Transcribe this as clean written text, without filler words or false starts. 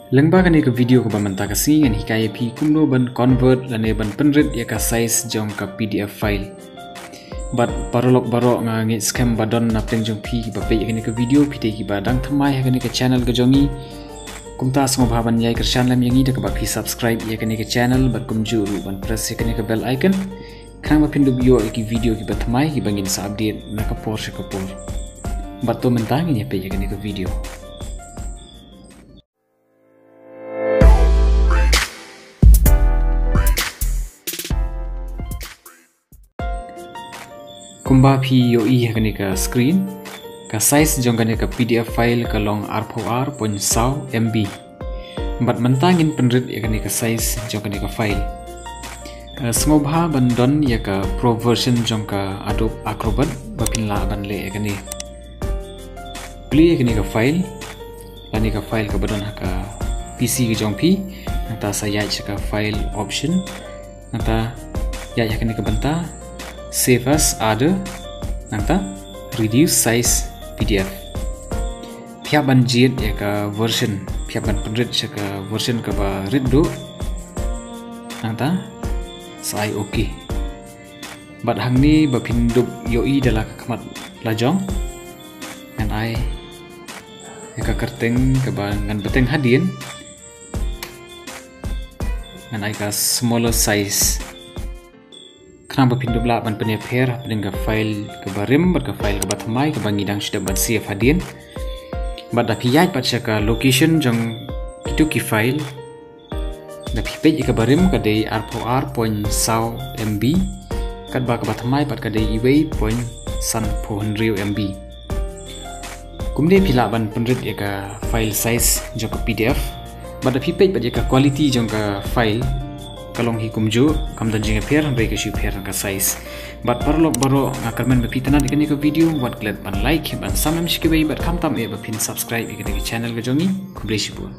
Lengba kani ke video ke bamanta kasi ngan hikaya pi kumno ban convert lane ban penrit ya ka size jong ka PDF file. But parolok barok nga ngit scam badon na pleng jong pi ba pe kani ke video pi te ki badang thamai kani ke channel ke jongi. Kumta semua bahaban yai kersan lam yang ida ke ba pi subscribe ya kani ke channel bat kumjuru ban press ya kani ke bell icon. Kang ba pindu bio ki video ki ba thamai ki bangin sa update na ka por se ka por. Bat to mentangin ya pe ya kani ke video. Kumba pi yo i kani ka screen ka size jong kani ka PDF file ka long R4R pon saw MB. Bat mentangin penrit ya kani ka size jong kani ka file. Sengobha bandon ya ka pro version jong ka Adobe Acrobat bapin la ban le ya kani. Play ya kani ka file. Lani ka file ka badon ka PC ke jong pi nata saya ka file option nata ya kani ka banta save as ada nangta reduce size PDF pihak banjit ya ka version pihak ban penrit ya ka version ka ba read do nangta sai okay bat hang ni ba pindup yoi dala ka kamat lajong ngan ai ya ka kerteng ka ba ngan beteng hadin ngan ai ka smaller size Kenapa pindu belak ban penia pair dengan file ke barim ber ke file ke batmai ke bangi dang sudah ban save hadin bat da piyai pat ka location jong itu ki file da pipej ke barim ke dei R4R point saw MB kat ba ke batmai pat ke dei iway point san pohon rio MB kumde pila ban penrit ya ke file size jong ke PDF bat da pipej pat ya ke quality jong ke file kalong hikum jo kam dan jinga pair baik ke pair ka size bat parlok baro ngakarmen bepitana dikani ke video wat glad ban like ban samam shike bat kam tam e bapin subscribe ke channel ke jongi kublesibu